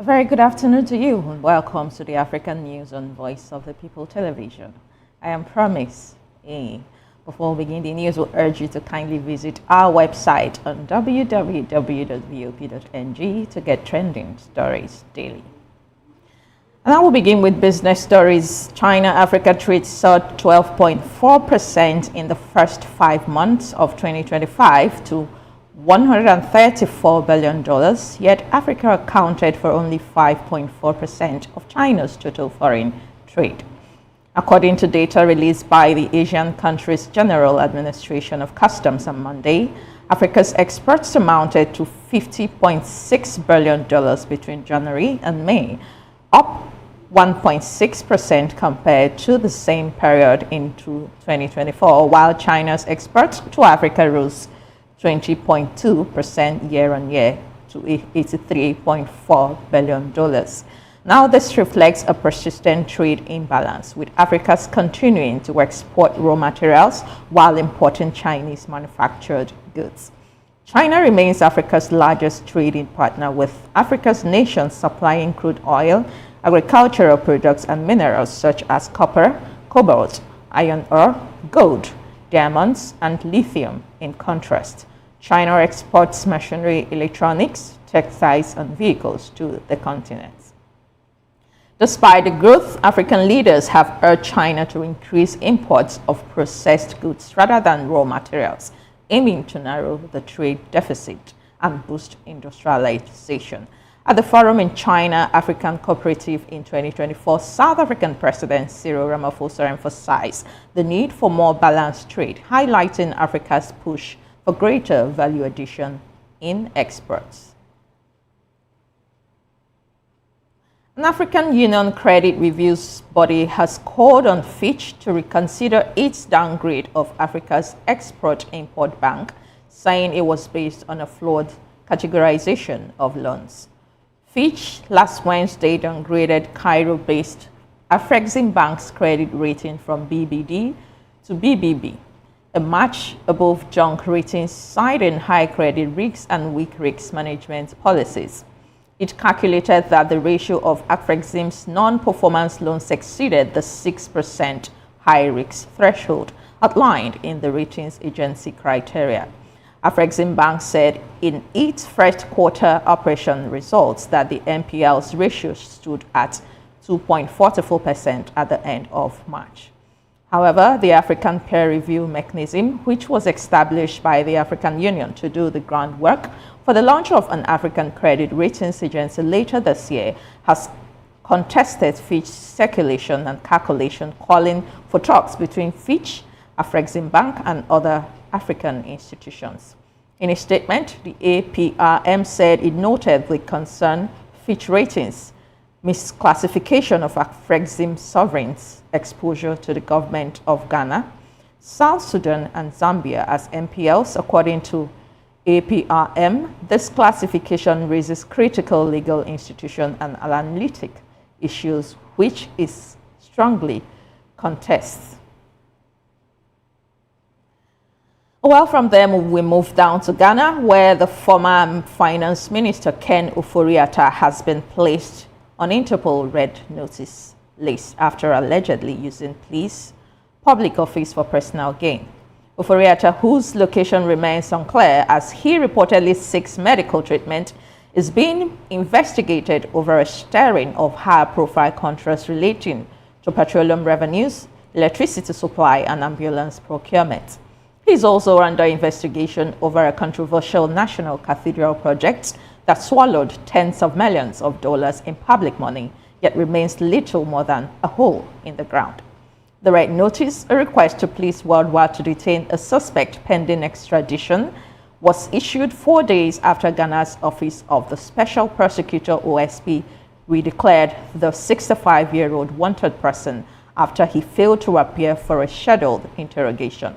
A very good afternoon to you and welcome to the African News on Voice of the People television. I am Promise A. Before we begin the news, we'll urge you to kindly visit our website on www.vop.ng to get trending stories daily. And I will begin with business stories. China-Africa trade soared 12.4% in the first 5 months of 2025 to $134 billion, yet Africa accounted for only 5.4% of China's total foreign trade. According to data released by the Asian Countries General Administration of Customs on Monday, Africa's exports amounted to $50.6 billion between January and May, up 1.6% compared to the same period in 2024, while China's exports to Africa rose 20.2% year-on-year to $83.4 billion. Now, this reflects a persistent trade imbalance, with Africa continuing to export raw materials while importing Chinese manufactured goods. China remains Africa's largest trading partner, with Africa's nations supplying crude oil, agricultural products, and minerals such as copper, cobalt, iron ore, gold, diamonds, and lithium. In contrast, China exports machinery, electronics, textiles, and vehicles to the continent. Despite the growth, African leaders have urged China to increase imports of processed goods rather than raw materials, aiming to narrow the trade deficit and boost industrialization. At the forum in China African Cooperative in 2024, South African President Cyril Ramaphosa emphasized the need for more balanced trade, highlighting Africa's push for greater value addition in exports. An African Union credit reviews body has called on Fitch to reconsider its downgrade of Africa's Export-Import Bank, saying it was based on a flawed categorization of loans. Fitch last Wednesday downgraded Cairo-based Afreximbank's credit rating from BBD to BBB, a match above junk ratings, citing high credit risks and weak risk management policies. It calculated that the ratio of Afrexim's non-performance loans exceeded the 6% high-risk threshold outlined in the ratings agency criteria. Afreximbank said in its first quarter operation results that the NPL's ratio stood at 2.44% at the end of March. However, the African peer review mechanism, which was established by the African Union to do the groundwork for the launch of an African credit ratings agency later this year, has contested Fitch's circulation and calculation, calling for talks between Fitch, Afreximbank, and other African institutions. In a statement, the APRM said it noted the concern Fitch Ratings' misclassification of Afrexim sovereigns' exposure to the government of Ghana, South Sudan, and Zambia as NPLs. According to APRM, this classification raises critical legal institution and analytic issues, which is strongly contested. Well, from there, we move down to Ghana, where the former Finance Minister Ken Ofori-Atta has been placed on Interpol Red Notice list after allegedly using police public office for personal gain. Ofori-Atta, whose location remains unclear as he reportedly seeks medical treatment, is being investigated over a string of high-profile contracts relating to petroleum revenues, electricity supply, and ambulance procurement. He is also under investigation over a controversial national cathedral project that swallowed tens of millions of dollars in public money, yet remains little more than a hole in the ground. The Red Notice, a request to police worldwide to detain a suspect pending extradition, was issued 4 days after Ghana's Office of the Special Prosecutor OSP redeclared the 65-year-old wanted person after he failed to appear for a scheduled interrogation.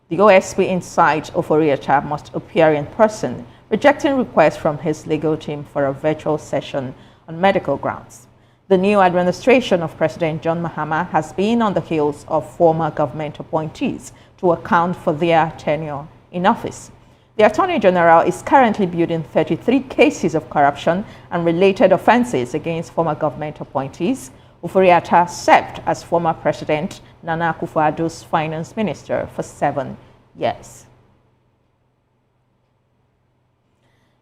The OSP incites Ofori-Atta must appear in person, rejecting requests from his legal team for a virtual session on medical grounds. The new administration of President John Mahama has been on the heels of former government appointees to account for their tenure in office. The Attorney General is currently building 33 cases of corruption and related offenses against former government appointees. Ufuriata served as former President Nana Akufo-Addo's finance minister for 7 years.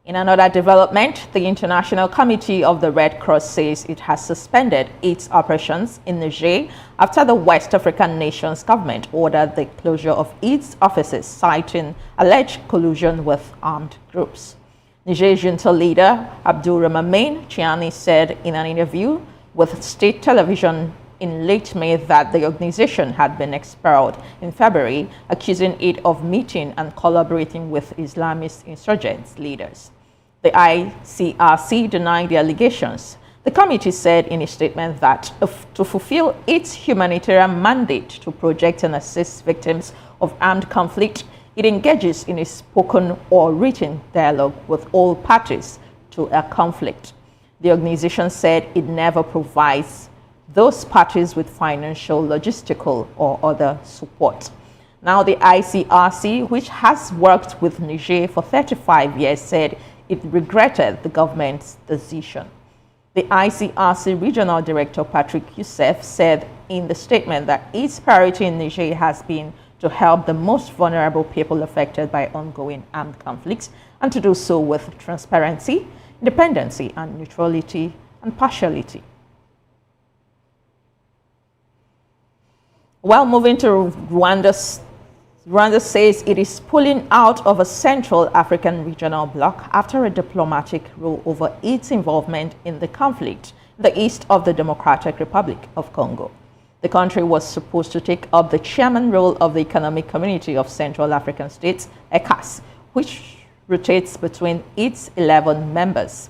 In another development, the International Committee of the Red Cross says it has suspended its operations in Niger after the West African nation's government ordered the closure of its offices, citing alleged collusion with armed groups. Niger junta leader Abdulrahman Chiani said in an interview with state television in late May that the organization had been expelled in February, accusing it of meeting and collaborating with Islamist insurgents leaders. The ICRC denied the allegations. The committee said in a statement that to fulfill its humanitarian mandate to protect and assist victims of armed conflict, it engages in a spoken or written dialogue with all parties to a conflict. The organization said it never provides those parties with financial, logistical, or other support. Now, the ICRC, which has worked with Niger for 35 years, said it regretted the government's decision. The ICRC Regional Director Patrick Youssef said in the statement that its priority in Niger has been to help the most vulnerable people affected by ongoing armed conflicts, and to do so with transparency, independency, and neutrality and partiality. While moving to Rwanda, Rwanda says it is pulling out of a Central African regional bloc after a diplomatic row over its involvement in the conflict in the east of the Democratic Republic of Congo. The country was supposed to take up the chairman role of the Economic Community of Central African States, ECAS, which rotates between its 11 members.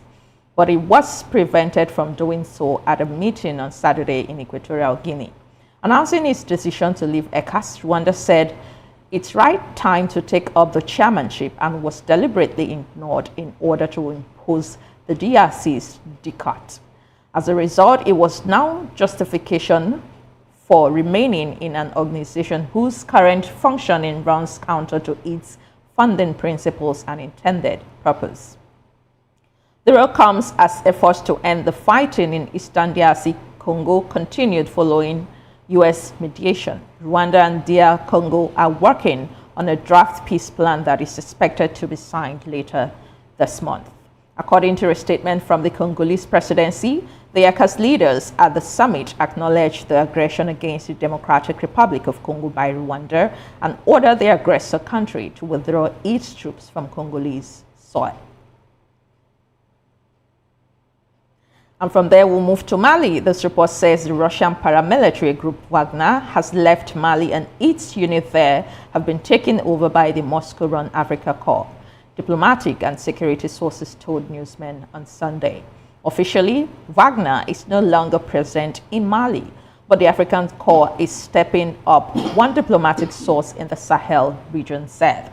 But it was prevented from doing so at a meeting on Saturday in Equatorial Guinea. Announcing its decision to leave ECAS, Rwanda said it's right time to take up the chairmanship and was deliberately ignored in order to impose the DRC's diktat. As a result, it was now justification for remaining in an organization whose current functioning runs counter to its funding principles and intended purpose. The row comes as efforts to end the fighting in Eastern DRC Congo continued following U.S. mediation. Rwanda and DR Congo are working on a draft peace plan that is expected to be signed later this month. According to a statement from the Congolese presidency, the ECAS leaders at the summit acknowledged the aggression against the Democratic Republic of Congo by Rwanda and ordered the aggressor country to withdraw its troops from Congolese soil. And from there, we'll move to Mali. This report says the Russian paramilitary group Wagner has left Mali and its unit there have been taken over by the Moscow-run Africa Corps. Diplomatic and security sources told newsmen on Sunday. Officially, Wagner is no longer present in Mali, but the African Corps is stepping up, one diplomatic source in the Sahel region said.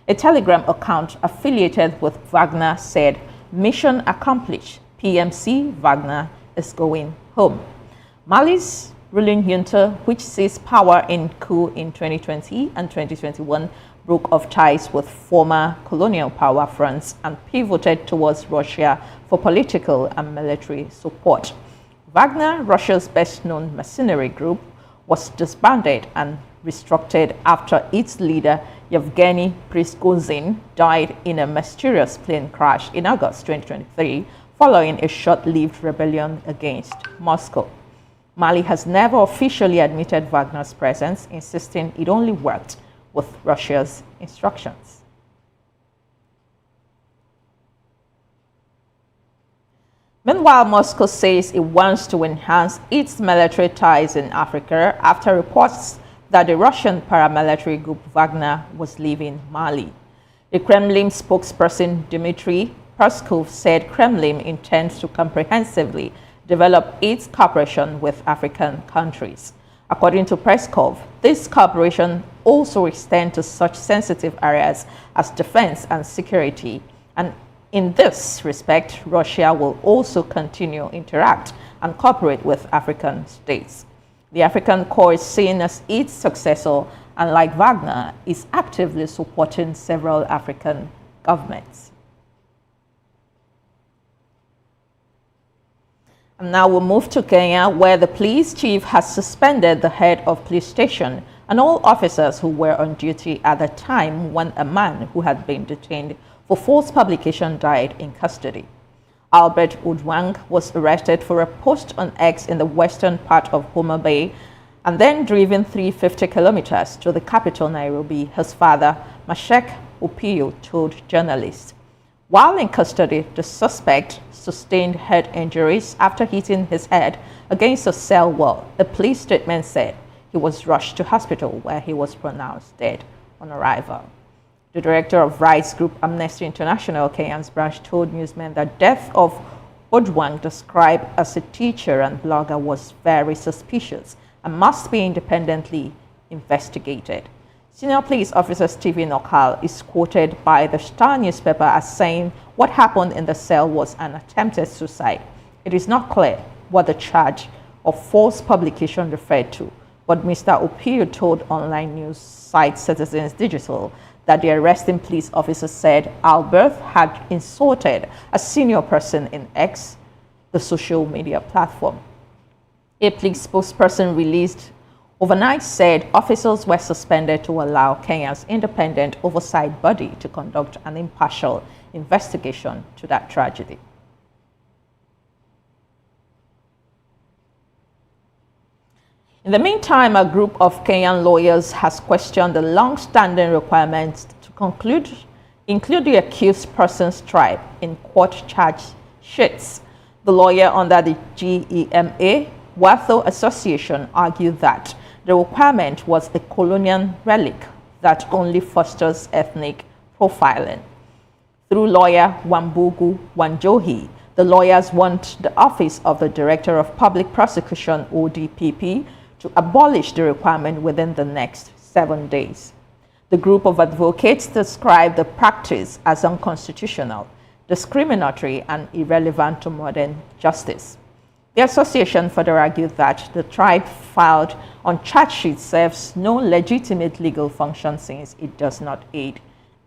A Telegram account affiliated with Wagner said, "Mission accomplished. PMC Wagner is going home." Mali's ruling junta, which seized power in coup in 2020 and 2021, broke off ties with former colonial power France and pivoted towards Russia for political and military support. Wagner, Russia's best-known mercenary group, was disbanded and restructured after its leader, Yevgeny Prigozhin, died in a mysterious plane crash in August 2023, following a short-lived rebellion against Moscow. Mali has never officially admitted Wagner's presence, insisting it only worked with Russia's instructions. Meanwhile, Moscow says it wants to enhance its military ties in Africa after reports that the Russian paramilitary group Wagner was leaving Mali. The Kremlin spokesperson Dmitry Peskov said Kremlin intends to comprehensively develop its cooperation with African countries. According to Peskov, this cooperation also extends to such sensitive areas as defense and security, and in this respect, Russia will also continue to interact and cooperate with African states. The African Corps is seen as its successor and like Wagner, is actively supporting several African governments. And now we'll move to Kenya, where the police chief has suspended the head of police station and all officers who were on duty at the time when a man who had been detained for false publication died in custody. Albert Ojwang was arrested for a post on X in the western part of Homa Bay and then driven 350 kilometers to the capital, Nairobi, his father, Mashek Opio, told journalists. While in custody, the suspect sustained head injuries after hitting his head against a cell wall. A police statement said he was rushed to hospital where he was pronounced dead on arrival. The director of rights group Amnesty International Kenya's branch told newsmen that death of Ojwang, described as a teacher and blogger, was very suspicious and must be independently investigated. Senior police officer Stephen Okal is quoted by the Star newspaper as saying what happened in the cell was an attempted suicide. It is not clear what the charge of false publication referred to, but Mr. Opio told online news site Citizens Digital that the arresting police officer said Albert had insulted a senior person in X, the social media platform. A police spokesperson released overnight said officers were suspended to allow Kenya's independent oversight body to conduct an impartial investigation to that tragedy. In the meantime, a group of Kenyan lawyers has questioned the long-standing requirements to include the accused person's tribe in court charge sheets. The lawyer under the GEMA Watho Association argued that the requirement was a colonial relic that only fosters ethnic profiling. Through lawyer Wambugu Wanjohi, the lawyers want the Office of the Director of Public Prosecution, ODPP, to abolish the requirement within the next 7 days. The group of advocates described the practice as unconstitutional, discriminatory, and irrelevant to modern justice. The association further argued that the tribe filed on charge sheet serves no legitimate legal function since it does not aid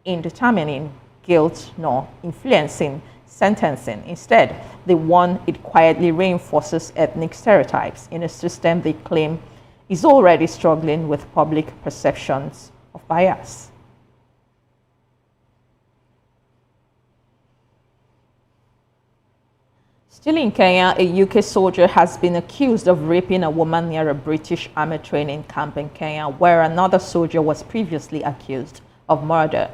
in determining guilt nor influencing sentencing. Instead, they warn it quietly reinforces ethnic stereotypes in a system they claim is already struggling with public perceptions of bias. Still in Kenya, a UK soldier has been accused of raping a woman near a British Army training camp in Kenya, where another soldier was previously accused of murder.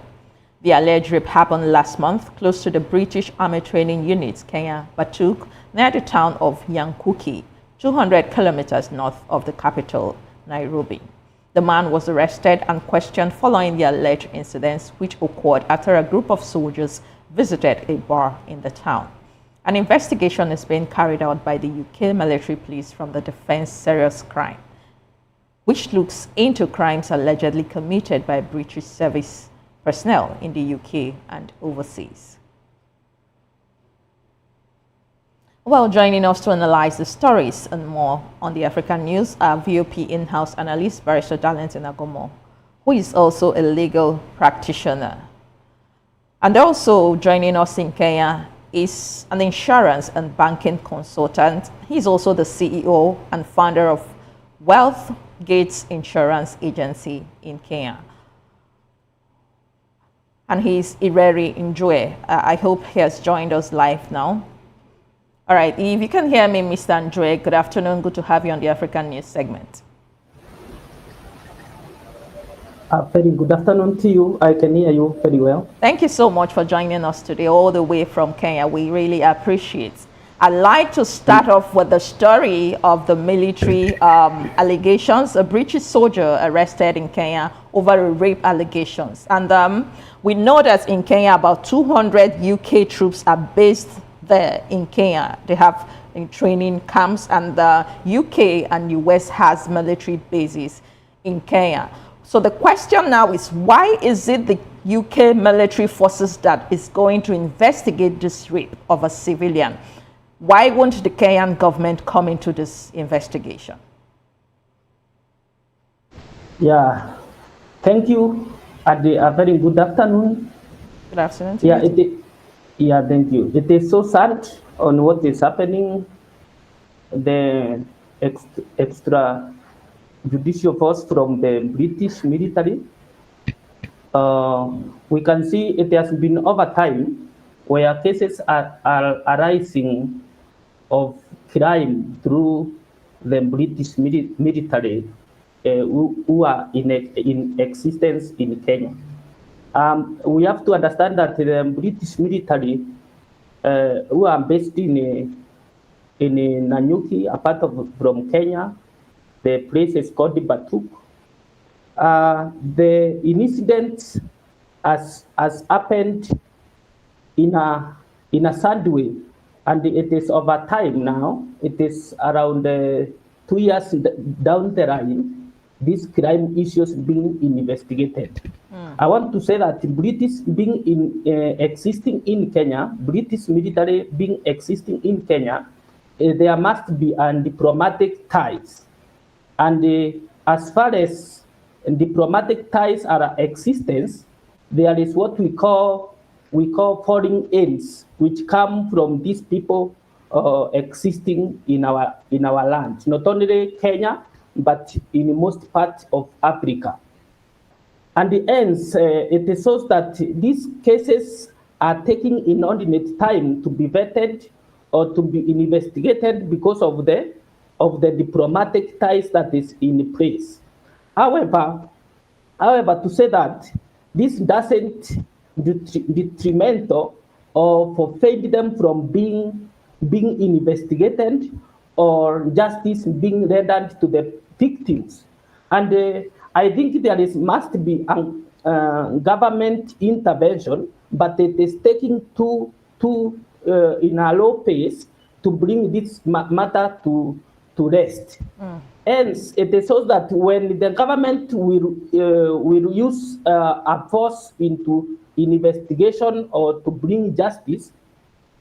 The alleged rape happened last month close to the British Army Training Unit, Kenya Batuk, near the town of Yankuki, 200 kilometers north of the capital, Nairobi. The man was arrested and questioned following the alleged incidents, which occurred after a group of soldiers visited a bar in the town. An investigation is being carried out by the UK military police from the Defence Serious Crime, which looks into crimes allegedly committed by British service personnel in the UK and overseas. Well, joining us to analyze the stories and more on the African news are VOP in-house analyst Barrister Darlington Agomo, who is also a legal practitioner. And also joining us in Kenya is an insurance and banking consultant. He's also the CEO and founder of Wealth Gates Insurance Agency in Kenya. And he's Ireri Njue. I hope he has joined us live now. All right, if you can hear me, Mr. Njue, good afternoon. Good to have you on the African News segment. Very good afternoon to you. I can hear you very well. Thank you so much for joining us today, all the way from Kenya. We really appreciate it. I'd like to start off with the story of the military allegations. A British soldier arrested in Kenya over rape allegations. And we know that in Kenya, about 200 UK troops are based there in Kenya. They have in training camps, and the UK and US has military bases in Kenya. So the question now is, why is it the UK military forces that is going to investigate this rape of a civilian? Why won't the Kenyan government come into this investigation? Yeah, Thank you, and a very good afternoon. Good afternoon to Yeah, you too. thank you. It is so sad on what is happening. The extra judicial force from the British military. We can see it has been over time where cases are arising of crime through the British military who are in existence in Kenya. We have to understand that the British military, who are based in Nanyuki, a part of from Kenya, the place is called Batuk. The incident has happened in a sad way, and it is over time now. It is around 2 years down the line. These crime issues being investigated. I want to say that British being existing in Kenya, British military being existing in Kenya, there must be diplomatic ties. And as far as diplomatic ties are existence, there is what we call foreign aids, which come from these people existing in our land, not only Kenya, but in most parts of Africa. And the ends, it shows that these cases are taking inordinate time to be vetted or to be investigated because of the diplomatic ties that is in place. However, to say that this doesn't detrimental or forbid them from being investigated or justice being rendered to the victims. And I think must be government intervention, but it is taking too in a low pace to bring this matter to rest. Hence, it shows that when the government will use a force into investigation or to bring justice,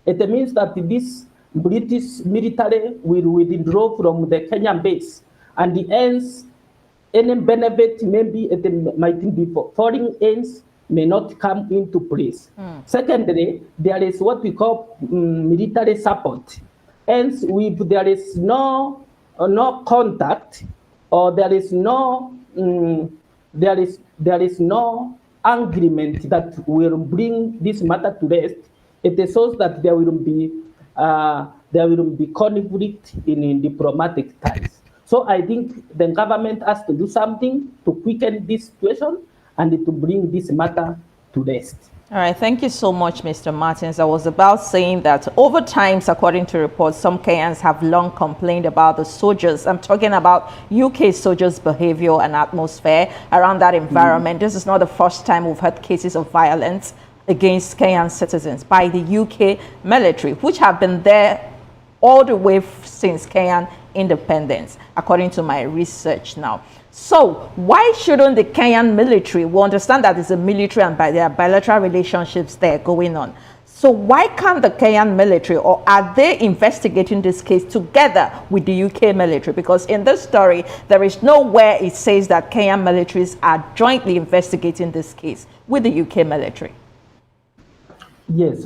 it means that this British military will withdraw from the Kenyan base, and hence any benefit maybe it might be for foreign aids may not come into place. Secondly, there is what we call military support. Hence, if there is no contact or there is no agreement that will bring this matter to rest, it shows that there will be conflict in diplomatic ties. So I think the government has to do something to quicken this situation and to bring this matter to rest. All right, thank you so much, Mr. Martins. I was about saying that over times, according to reports, some Kenyans have long complained about the soldiers. I'm talking about UK soldiers' behavior and atmosphere around that environment. This is not the first time we've had cases of violence against Kenyan citizens by the UK military, which have been there all the way since Kenyan independence, according to my research now. So why shouldn't the Kenyan military, we understand that it's a military and there are bilateral relationships there going on. So why can't the Kenyan military, or are they investigating this case together with the UK military? Because in this story, there is nowhere it says that Kenyan militaries are jointly investigating this case with the UK military. Yes,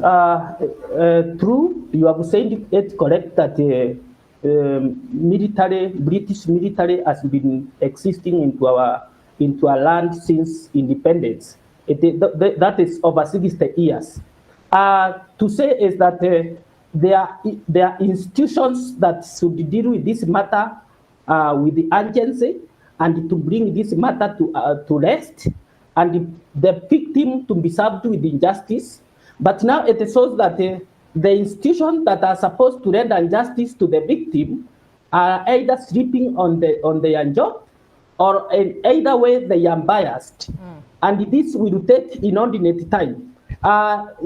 true. You have said it correct that British military has been existing into our land since independence. That is over 60 years. To say is that there are institutions that should deal with this matter with the urgency and to bring this matter to rest and the victim to be served with injustice. But now it shows that the institutions that are supposed to render justice to the victim are either sleeping on their job, or in either way they are biased. And this will take inordinate time.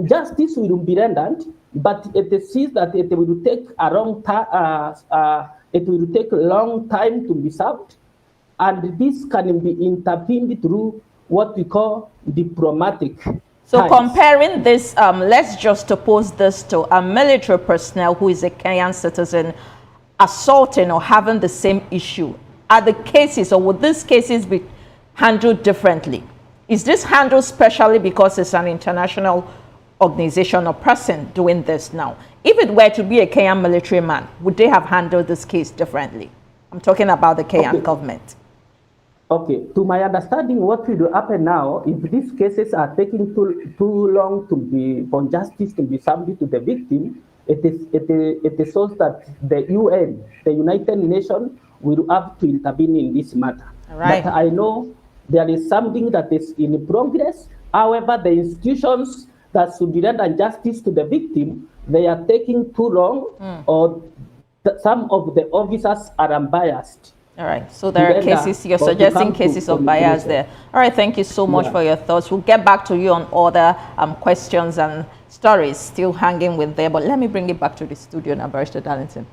Justice will be rendered, but it seems that it will take a long time. It will take a long time to be served, and this can be intervened through what we call diplomatic. So comparing this, let's just oppose this to a military personnel who is a Kenyan citizen assaulting or having the same issue. Are the cases, or would these cases handled differently? Is this handled specially because it's an international organization or person doing this now? If it were to be a Kenyan military man, would they have handled this case differently? I'm talking about the Kenyan government. Okay, to my understanding, what will happen now, if these cases are taking too long for justice to be served to the victim, it shows that the UN, the United Nations, will have to intervene in this matter. Right. But I know there is something that is in progress. However, the institutions that should render justice to the victim, they are taking too long, or some of the officers are unbiased. All right, so there are cases, you're suggesting cases of bias there. All right, thank you so much for your thoughts. We'll get back to you on other questions and stories still hanging with there, but let me bring it back to the studio now, Barrister Darlington.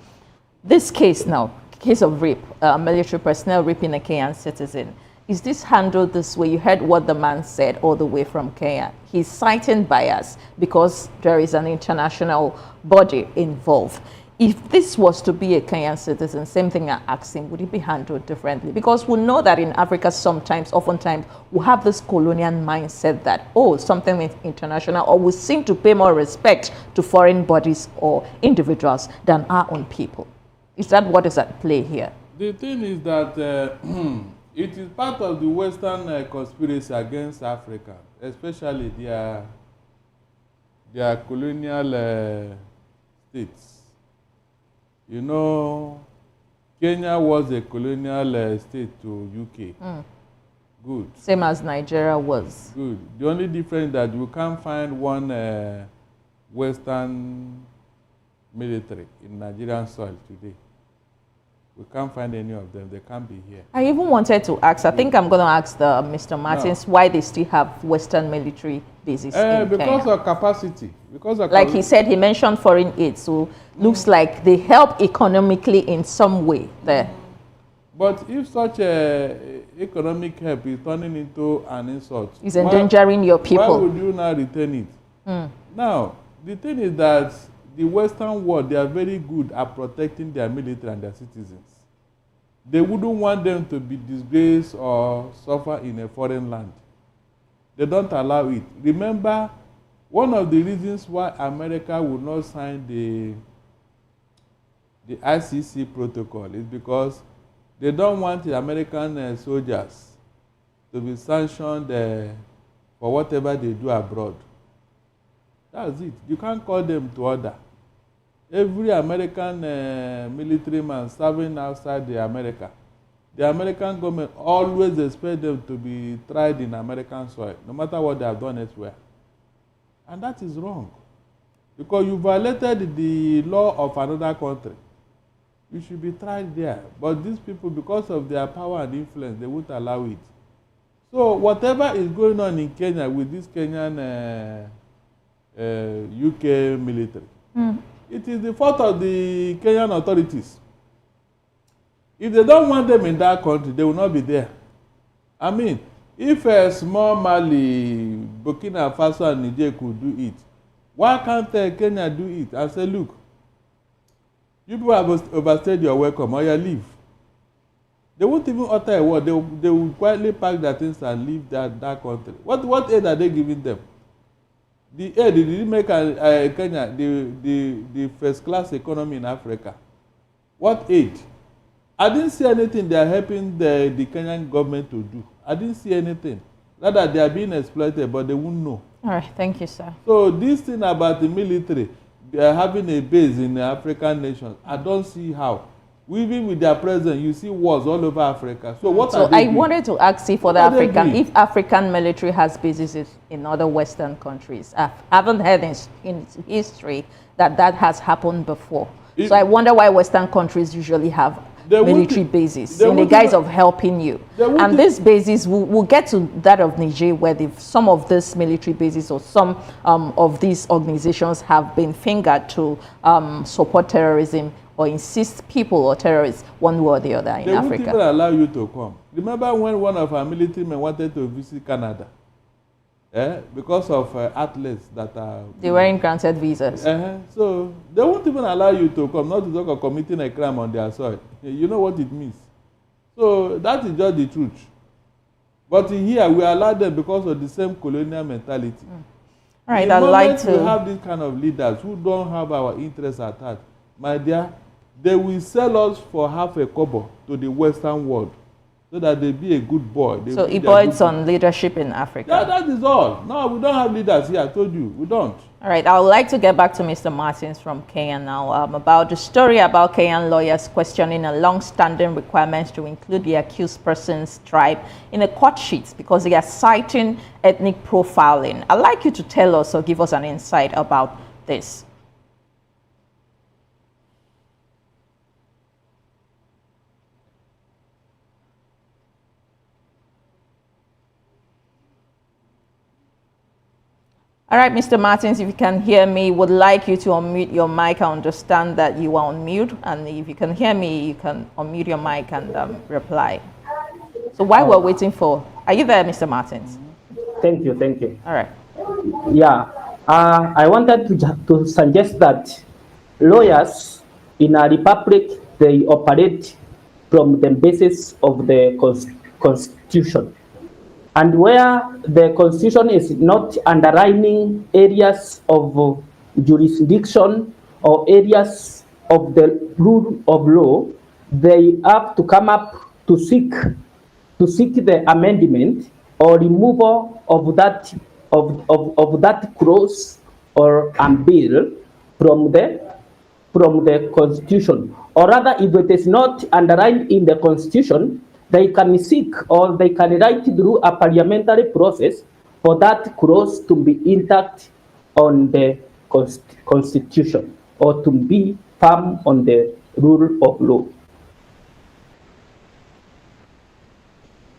This case now, case of rape, military personnel raping a Kenyan citizen, is this handled this way? You heard what the man said all the way from Kenya. He's citing bias because there is an international body involved. If this was to be a Kenyan citizen, same thing I asked him, would it be handled differently? Because we know that in Africa oftentimes, we have this colonial mindset that, oh, something is international, or we seem to pay more respect to foreign bodies or individuals than our own people. Is that what is at play here? The thing is that it is part of the Western conspiracy against Africa, especially their colonial states. You know, Kenya was a colonial state to UK. Good. Same as Nigeria was. Good. The only difference that you can't find one Western military in Nigerian soil today. We can't find any of them. They can't be here. I even wanted to ask, I think I'm going to ask Mr. Martins why they still have Western military bases in because Kenya. of capacity. Because of like he said, he mentioned foreign aid, so looks like they help economically in some way there. But if such economic help is turning into an insult, it's endangering your people. Why would you now return it? Now, the thing is that the Western world, they are very good at protecting their military and their citizens. They wouldn't want them to be disgraced or suffer in a foreign land. They don't allow it. Remember, one of the reasons why America would not sign the ICC protocol is because they don't want the American soldiers to be sanctioned for whatever they do abroad. That's it. You can't call them to order. Every American military man serving outside the American government always expects them to be tried in American soil, no matter what they have done elsewhere. And that is wrong. Because you violated the law of another country. You should be tried there. But these people, because of their power and influence, they won't allow it. So whatever is going on in Kenya with this Kenyan UK military, it is the fault of the Kenyan authorities. If they don't want them in that country, they will not be there. I mean, if a small Mali, Burkina Faso and Niger could do it, why can't Kenya do it and say, look, you people have overstayed your welcome, or you leave. They won't even utter a word. They will quietly pack their things and leave that country. What aid are they giving them? The aid did make Kenya the first-class economy in Africa. What aid? I didn't see anything they are helping the Kenyan government to do. I didn't see anything. Rather, they are being exploited, but they won't know. All right, thank you, sir. So this thing about the military, they are having a base in the African nations. I don't see how. Even with their presence, you see wars all over Africa. So what are they doing? I wanted to ask you if African military has bases in other Western countries. I haven't heard in history that has happened before. So I wonder why Western countries usually have military bases in the guise of helping you. And these bases, we'll get to that of Niger, where some of these military bases or some of these organizations have been fingered to support terrorism or insist people or terrorists one way or the other in Africa. They won't even allow you to come. Remember when one of our military men wanted to visit Canada? Because of athletes that are... They weren't granted visas. So they won't even allow you to come, not to talk of committing a crime on their soil. You know what it means. So that is just the truth. But in here, we allow them because of the same colonial mentality. All right, The I'd like moment we to have these kind of leaders who don't have our interests at heart, my dear, they will sell us for half a kobo to the Western world so that they be a good boy. They so be their Ibo, good on leadership in Africa. Yeah, that is all. No, we don't have leaders here. I told you, we don't. All right, I would like to get back to Mr. Martins from Kenya now about the story about Kenyan lawyers questioning a long-standing requirement to include the accused person's tribe in a court sheet because they are citing ethnic profiling. I'd like you to tell us or give us an insight about this. All right, Mr. Martins, if you can hear me, would like you to unmute your mic. I understand that you are on mute, and if you can hear me, you can unmute your mic and reply. So while we're waiting for, are you there, Mr. Martins? Thank you, thank you. All right. Yeah, I wanted to suggest that lawyers in a republic, they operate from the basis of the constitution. And where the constitution is not underlining areas of jurisdiction or areas of the rule of law, they have to come up to seek the amendment or removal of that clause or bill from the constitution. Or rather, if it is not underlined in the constitution, they can seek or they can write through a parliamentary process for that clause to be intact on the constitution or to be firm on the rule of law.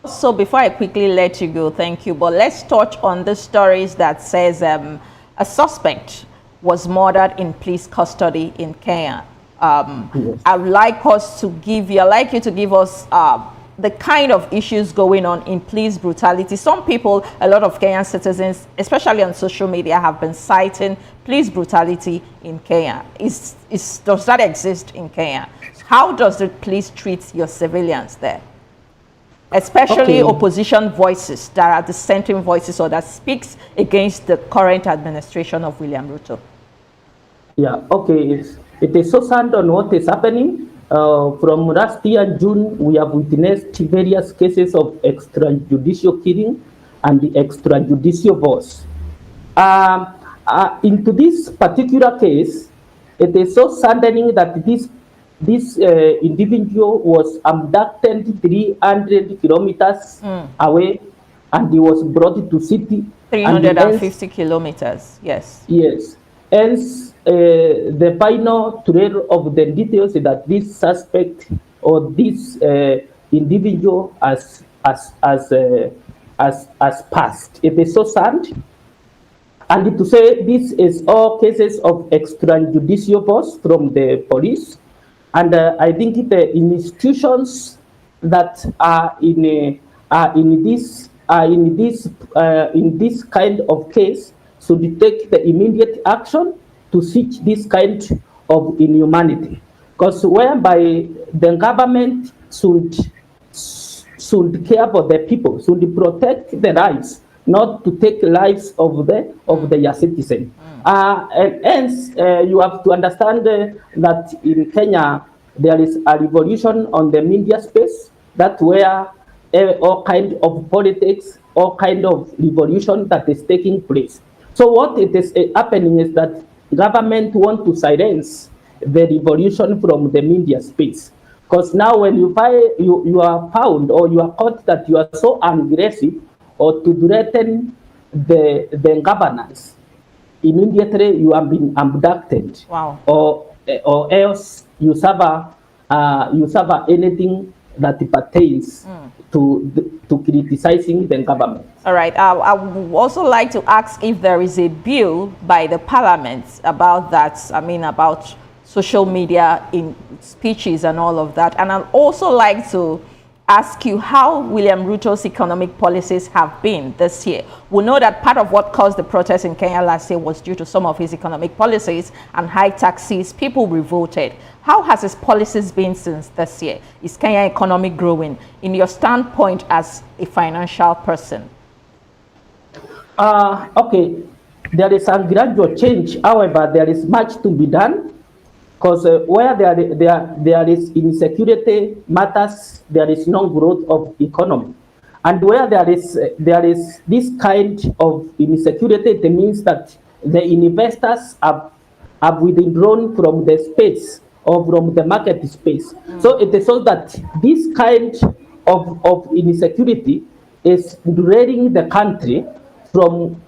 So before I quickly let you go, thank you, but let's touch on the stories that says a suspect was murdered in police custody in Kenya. Yes. I'd like you to give us the kind of issues going on in police brutality. Some people, a lot of Kenyan citizens, especially on social media, have been citing police brutality in Kenya. Does that exist in Kenya? How does the police treat your civilians there? Especially opposition voices that are dissenting voices or that speaks against the current administration of William Ruto. Yeah, okay. It is so sad on what is happening. From last year, June, we have witnessed various cases of extrajudicial killing and the extrajudicial divorce. Into this particular case, it is so saddening that this individual was abducted 300 kilometers away, and he was brought to city. 350 kilometers, yes. Yes. Hence, the final trail of the details is that this suspect or this individual has passed. It is so sad. And to say this is all cases of extrajudicial force from the police. And I think the institutions that are in this kind of case should take the immediate action to seek this kind of inhumanity, because whereby the government should care for the people, should protect the lives, not to take lives of their citizens. And hence, you have to understand that in Kenya there is a revolution on the media space. That where all kind of politics, all kind of revolution that is taking place. So what it is happening is that government want to silence the revolution from the media space. Because now when you are found or you are caught that you are so aggressive or to threaten the governance, immediately you have been abducted. Wow. Or else you suffer anything that pertains to criticizing the government. All right. I would also like to ask if there is a bill by the parliament about that. I mean, about social media in speeches and all of that. And I'd also like to ask you how William Ruto's economic policies have been this year. We know that part of what caused the protests in Kenya last year was due to some of his economic policies and high taxes. People revolted. How has his policies been since this year? Is Kenya economy growing? In your standpoint as a financial person? Okay, there is a gradual change. However, there is much to be done. Because where there is insecurity matters, there is no growth of economy. And where there is this kind of insecurity, it means that the investors have withdrawn from the space or from the market space. So it is so that this kind of insecurity is draining the country from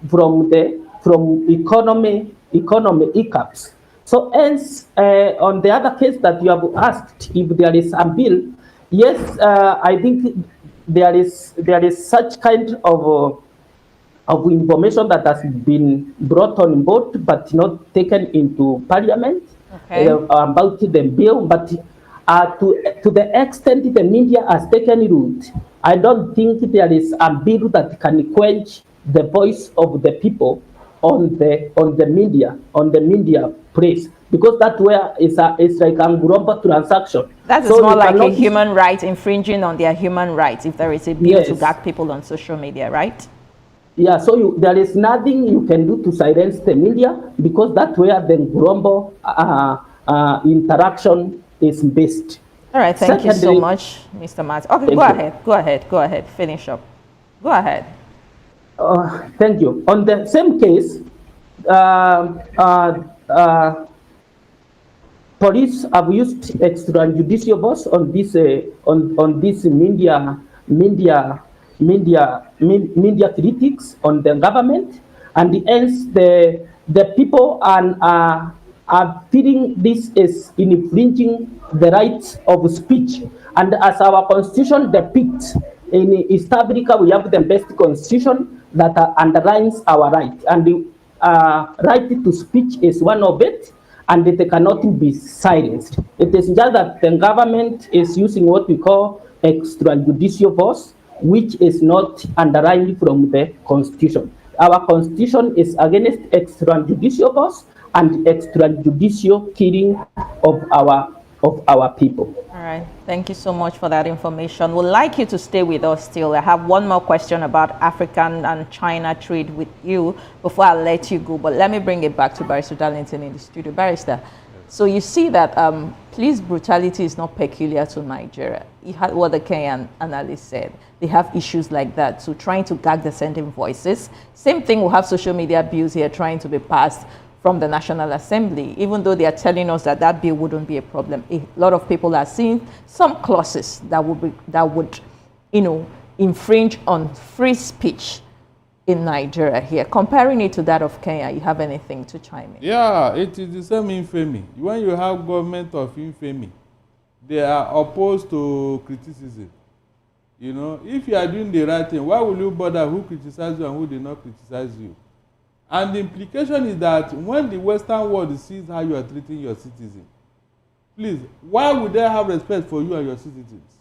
economy hiccups. So hence, on the other case that you have asked, if there is a bill, yes, I think there is such kind of information that has been brought on board, but not taken into Parliament about the bill. But to the extent the media has taken root, I don't think there is a bill that can quench the voice of the people on the media praise, because that where it's like a global transaction. That is more like a human right, infringing on their human rights if there is a bill to gag people on social media, right? Yeah, so there is nothing you can do to silence the media, because that's where the global interaction is based. All right, thank you so much, Mr. Matt. Okay, go ahead, finish up. Go ahead. Thank you. On the same case, police have used extrajudicial force on this media critics on the government, and hence the people are feeling this is infringing the rights of speech. And as our constitution depicts, in East Africa we have the best constitution that underlines our right, and the right to speech is one of it, and it cannot be silenced. It is just that the government is using what we call extrajudicial force, which is not underlined from the constitution. Our constitution is against extrajudicial force and extrajudicial killing of our people. All right, thank you so much for that information. We'd like you to stay with us still. I have one more question about African and China trade with you before I let you go, but let me bring it back to Barrister Darlington in the studio. Barrister, so you see that police brutality is not peculiar to Nigeria. You had what the Kenyan analyst said. They have issues like that, so trying to gag dissenting voices. Same thing, we'll have social media bills here trying to be passed from the National Assembly, even though they are telling us that that bill wouldn't be a problem. A lot of people are seeing some clauses that would, infringe on free speech in Nigeria here. Comparing it to that of Kenya, you have anything to chime in? Yeah, it is the same infamy. When you have government of infamy, they are opposed to criticism. If you are doing the right thing, why will you bother who criticizes you and who did not criticize you? And the implication is that when the Western world sees how you are treating your citizens, please, why would they have respect for you and your citizens?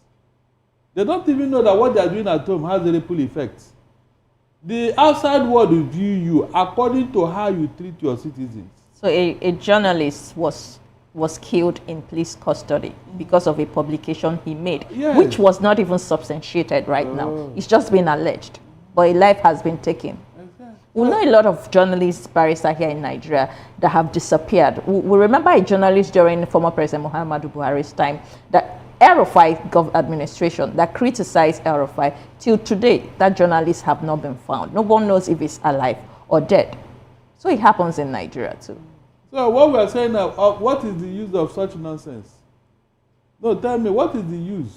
They don't even know that what they are doing at home has a ripple effect. The outside world will view you according to how you treat your citizens. So a journalist was killed in police custody because of a publication he made, which was not even substantiated right now. It's just been alleged, but a life has been taken. We know a lot of journalists, barrister here in Nigeria, that have disappeared. We remember a journalist during former President Muhammadu Buhari's time, that El-Rufai administration, that criticized El-Rufai. Till today, that journalists have not been found. No one knows if he's alive or dead. So it happens in Nigeria too. So what we are saying now, what is the use of such nonsense? No, tell me, what is the use?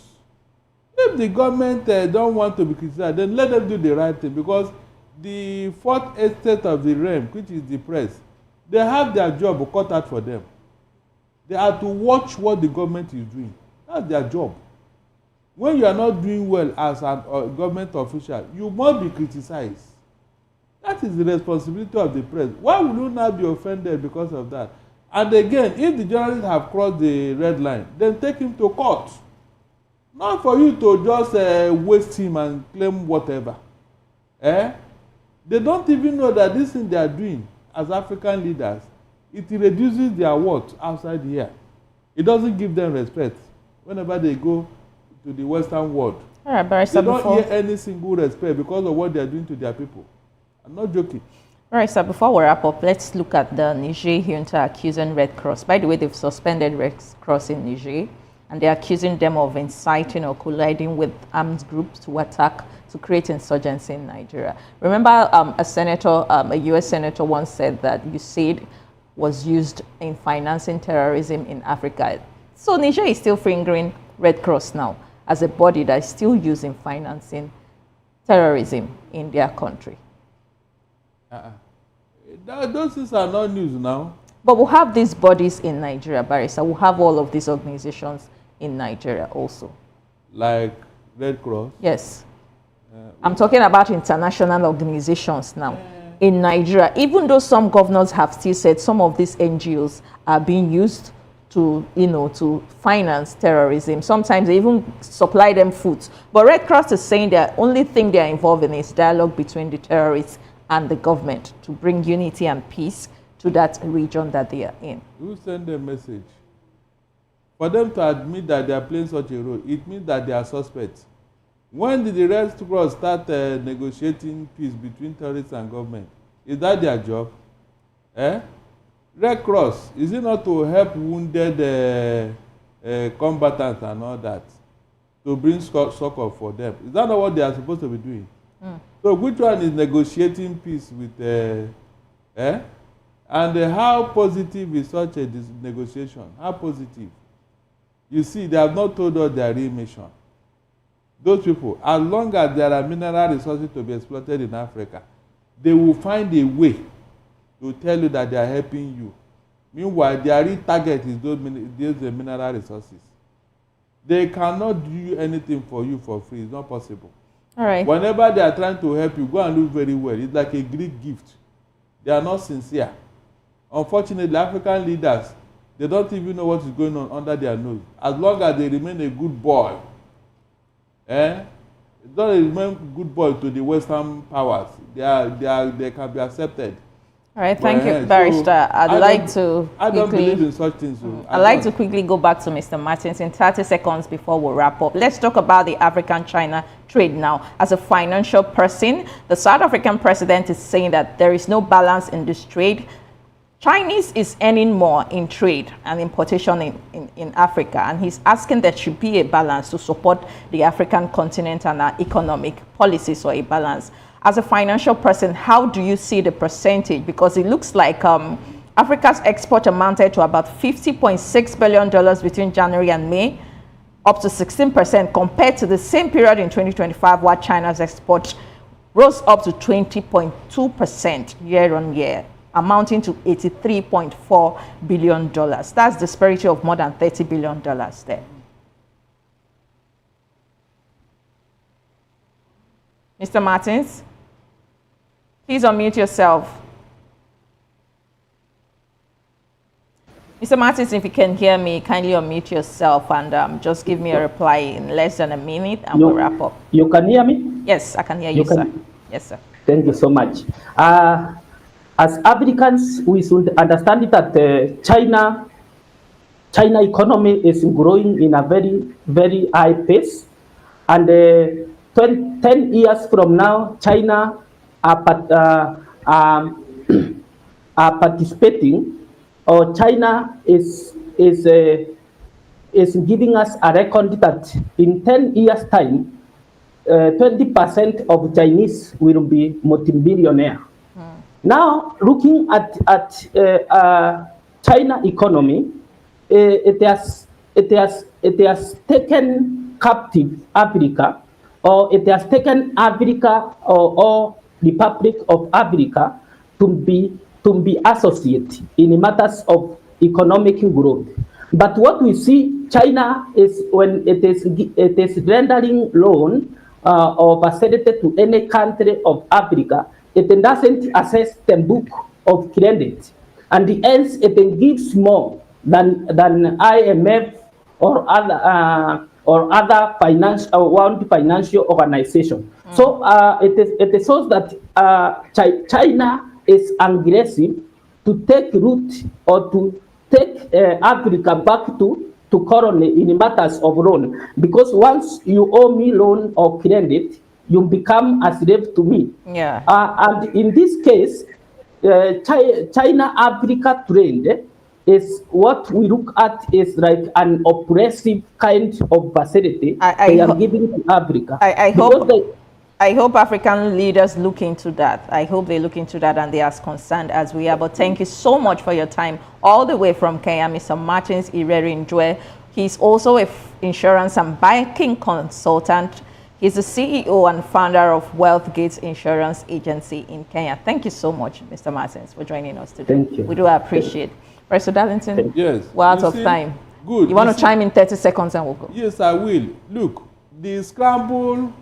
If the government don't want to be criticized, then let them do the right thing, because the fourth estate of the realm, which is the press, they have their job cut out for them. They are to watch what the government is doing. That's their job. When you are not doing well as a government official, you must be criticized. That is the responsibility of the press. Why will you not be offended because of that? And again, if the journalists have crossed the red line, then take him to court. Not for you to just waste him and claim whatever. Eh? They don't even know that this thing they are doing as African leaders, it reduces their worth outside here. It doesn't give them respect whenever they go to the Western world. All right, Barrister, they don't hear any single respect because of what they are doing to their people. I'm not joking. All right, so before we wrap up, let's look at the Niger junta accusing Red Cross. By the way, they've suspended Red Cross in Niger, and they're accusing them of inciting or colliding with armed groups to attack, to create insurgency in Nigeria. Remember, a senator, a U.S. senator once said that USAID was used in financing terrorism in Africa. So Niger is still fingering Red Cross now as a body that is still used in financing terrorism in their country. Those things are not news now. But we'll have these bodies in Nigeria, Barrister. We'll have all of these organizations in Nigeria also. Like Red Cross? Yes. I'm talking about international organizations now. In Nigeria, even though some governors have still said some of these NGOs are being used to, to finance terrorism. Sometimes they even supply them food. But Red Cross is saying the only thing they are involved in is dialogue between the terrorists and the government to bring unity and peace to that region that they are in. Who send a message? For them to admit that they are playing such a role, it means that they are suspects. When did the Red Cross start negotiating peace between terrorists and government? Is that their job? Red Cross, is it not to help wounded combatants and all that? To bring succor for them? Is that not what they are supposed to be doing? So which one is negotiating peace with And how positive is such a negotiation? How positive? You see, they have not told us their real mission. Those people, as long as there are mineral resources to be exploited in Africa, they will find a way to tell you that they are helping you. Meanwhile, their real target is those mineral resources. They cannot do anything for you for free. It's not possible. All right. Whenever they are trying to help you, go and look very well. It's like a Greek gift. They are not sincere. Unfortunately, African leaders, they don't even know what is going on under their nose. As long as they remain a good boy, they remain good boy to the Western powers. They can be accepted. All right, thank you, Barrister. So I don't believe in such things. I'd like to quickly go back to Mr. Martins in 30 seconds before we wrap up. Let's talk about the African-China trade now. As a financial person, the South African president is saying that there is no balance in this trade. Chinese is earning more in trade and importation in Africa, and he's asking there should be a balance to support the African continent and our economic policies, or a balance. As a financial person, how do you see the percentage? Because it looks like Africa's export amounted to about $50.6 billion between January and May, up to 16% compared to the same period in 2025, while China's export rose up to 20.2% year on year, amounting to $83.4 billion. That's the disparity of more than $30 billion there. Mr. Martins, please unmute yourself. Mr. Martins, if you can hear me, kindly unmute yourself and just give me a reply in less than a minute and we'll wrap up. You can hear me? Yes, I can hear you, sir. Yes, sir. Thank you so much. As Africans, we should understand that China economy is growing in a very, very high pace. And 10 years from now, China are participating, or China is giving us a record that in 10 years' time, 20% of Chinese will be multi-billionaire. Now, looking at China economy, it has taken captive Africa, or it has taken Africa or Republic of Africa to be associated in matters of economic growth. But what we see, China is when it is rendering loan or facility to any country of Africa, it doesn't assess the book of credit, and hence it gives more than IMF or or other financial organization. So it shows that China is aggressive to take root or to take Africa back to colony in matters of loan, because once you owe me loan or credit, you become a slave to me. Yeah. And in this case, China-Africa trade is what we look at is like an oppressive kind of facility they are giving to Africa. I hope African leaders look into that. I hope they look into that and they are as concerned as we are. But thank you so much for your time all the way from Kenya, Mr. Martins Ireri-Njue. He's also an insurance and banking consultant. He's the CEO and founder of Wealth Gates Insurance Agency in Kenya. Thank you so much, Mr. Martins, for joining us today. Thank you. We do appreciate it. Professor Darlington, yes, we're out of time. Good. You want to chime in 30 seconds and we'll go? Yes, I will. Look, the scramble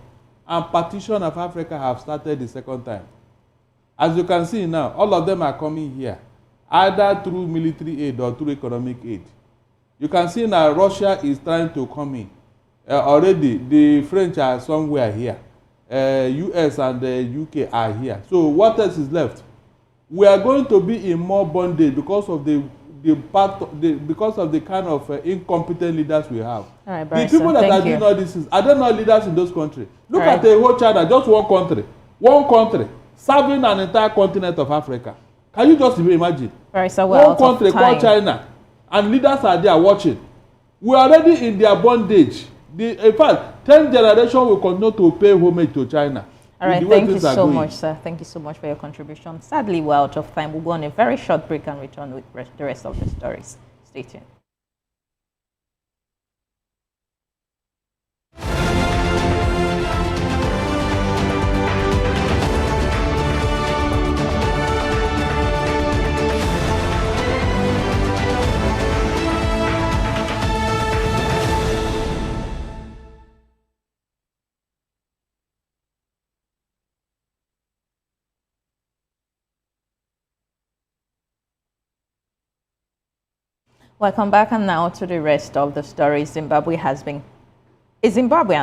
and partition of Africa have started the second time. As you can see now, all of them are coming here, either through military aid or through economic aid. You can see now Russia is trying to come in. Already, the French are somewhere here. US and the UK are here. So what else is left? We are going to be in more bondage because of the kind of incompetent leaders we have. All right, the people that are doing all this are they not leaders in those countries? Look at the whole China, just one country, serving an entire continent of Africa. Can you just imagine? One country called China, and leaders are there watching. We are already in their bondage. In fact, 10 generations will continue to pay homage to China. All right, thank you so much, sir. Thank you so much for your contribution. Sadly, we're out of time. We'll go on a very short break and return with the rest of the stories. Stay tuned. Welcome back, and now to the rest of the story. A Zimbabwean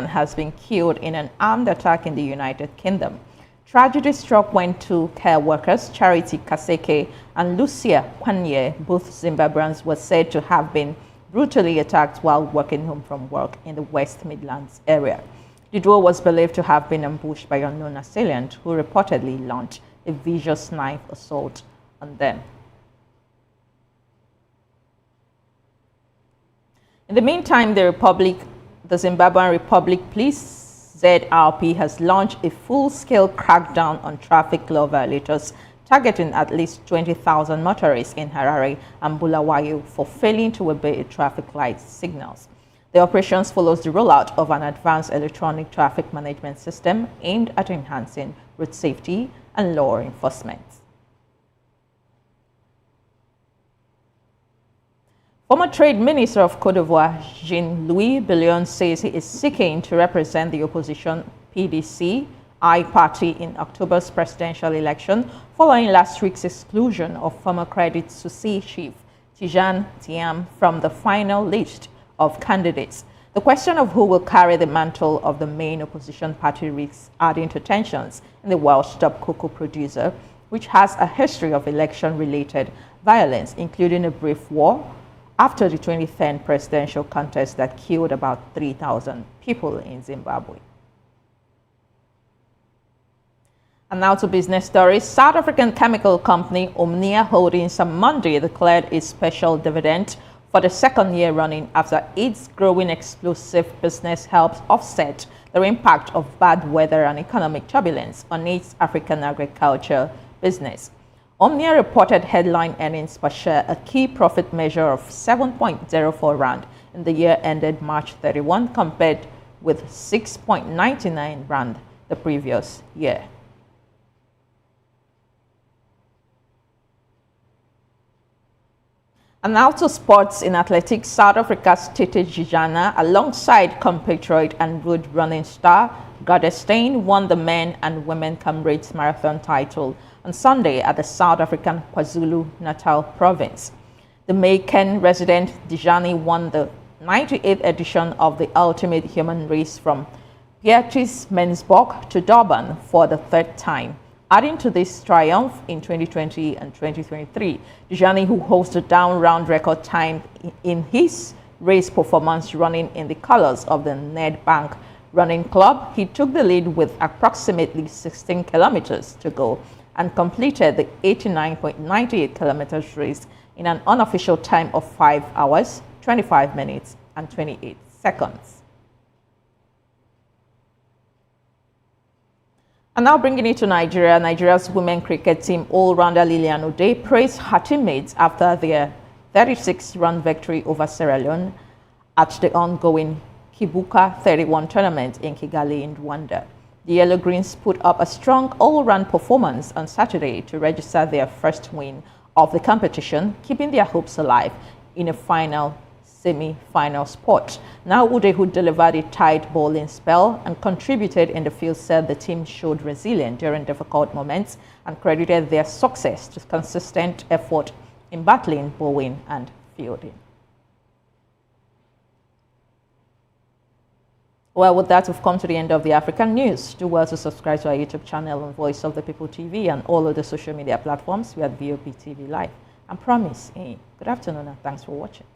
has been killed in an armed attack in the United Kingdom. Tragedy struck when two care workers, Charity Kaseke and Lucia Kwanye, both Zimbabweans, were said to have been brutally attacked while walking home from work in the West Midlands area. The duo was believed to have been ambushed by unknown assailant who reportedly launched a vicious knife assault on them. In the meantime, the Zimbabwean Republic Police ZRP has launched a full-scale crackdown on traffic law violators, targeting at least 20,000 motorists in Harare and Bulawayo for failing to obey traffic light signals. The operations follows the rollout of an advanced electronic traffic management system aimed at enhancing road safety and law enforcement. Former Trade Minister of Cote d'Ivoire, Jean-Louis Billion, says he is seeking to represent the opposition PDC-I party in October's presidential election following last week's exclusion of former Credit Suisse chief Tidjane Thiam from the final list of candidates. The question of who will carry the mantle of the main opposition party risks adding to tensions in the world's top cocoa producer, which has a history of election-related violence, including a brief war after the 2010 presidential contest that killed about 3,000 people in Zimbabwe. And now to business stories. South African chemical company Omnia Holdings on Monday declared a special dividend for the second year running after its growing explosive business helps offset the impact of bad weather and economic turbulence on its African agriculture business. Omnia reported headline earnings per share, a key profit measure of 7.04 rand in the year ended March 31, compared with 6.99 rand the previous year. And now to sports. In athletics, South Africa's Tete Gijana, alongside compatriot and road running star Gardestein, won the men and women Comrades Marathon title on Sunday at the South African KwaZulu-Natal province. The Macon resident Dijani won the 98th edition of the Ultimate Human Race from Fitch'S to Durban for the third time. Adding to this triumph in 2020 and 2023, Djani, who holds the down round record time in his race performance running in the colors of the Nedbank Running Club, he took the lead with approximately 16 kilometers to go and completed the 89.98 kilometers race in an unofficial time of 5 hours, 25 minutes, and 28 seconds. And now bringing it to Nigeria, Nigeria's women cricket team all-rounder Lilian O'Day praised her teammates after their 36-run victory over Sierra Leone at the ongoing Kibuka 31 tournament in Kigali in Rwanda. The Yellow Greens put up a strong all-round performance on Saturday to register their first win of the competition, keeping their hopes alive in a semi-final spot. Now Ude, who delivered a tight bowling spell and contributed in the field, said the team showed resilience during difficult moments and credited their success to consistent effort in battling bowling and fielding. Well, with that, we've come to the end of the African news. Do well to subscribe to our YouTube channel on Voice of the People TV and all other social media platforms. We are VOP TV Live. And promise, good afternoon and thanks for watching.